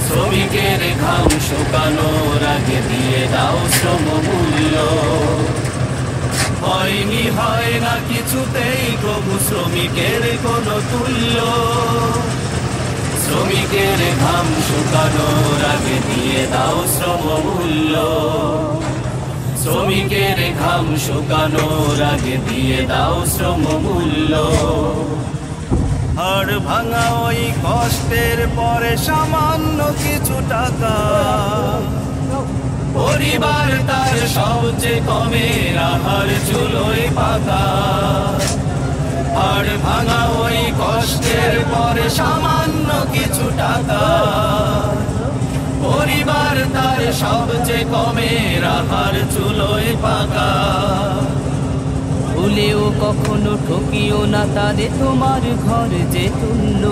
শ্রমিকের ঘাম শুকানোর আগে দিয়ে দাও শ্রমমূল্য। হয়নি হয় না কিছুতেই প্রভু শ্রমিকের কোনো তুল্য। শ্রমিকের ঘাম শুকানোর আগে দিয়ে দাও শ্রমমূল্য। শ্রমিকের ঘাম শুকানোর আগে দিয়ে দাও শ্রমমূল্য। হাড় ভাঙা ওই কষ্টের পরে সামান্য কিছু টাকা, পরিবার তার সবচেয়ে কমে আহার চুলোয় পাকা। হাড় ভাঙা ওই কষ্টের পরে সামান্য কিছু টাকা, পরিবার তার সবচেয়ে কমে আহার চুলোয় পাকা। ভুলেও কখনো ঠকিও না তারে তোমার ঘর যে তুল্য।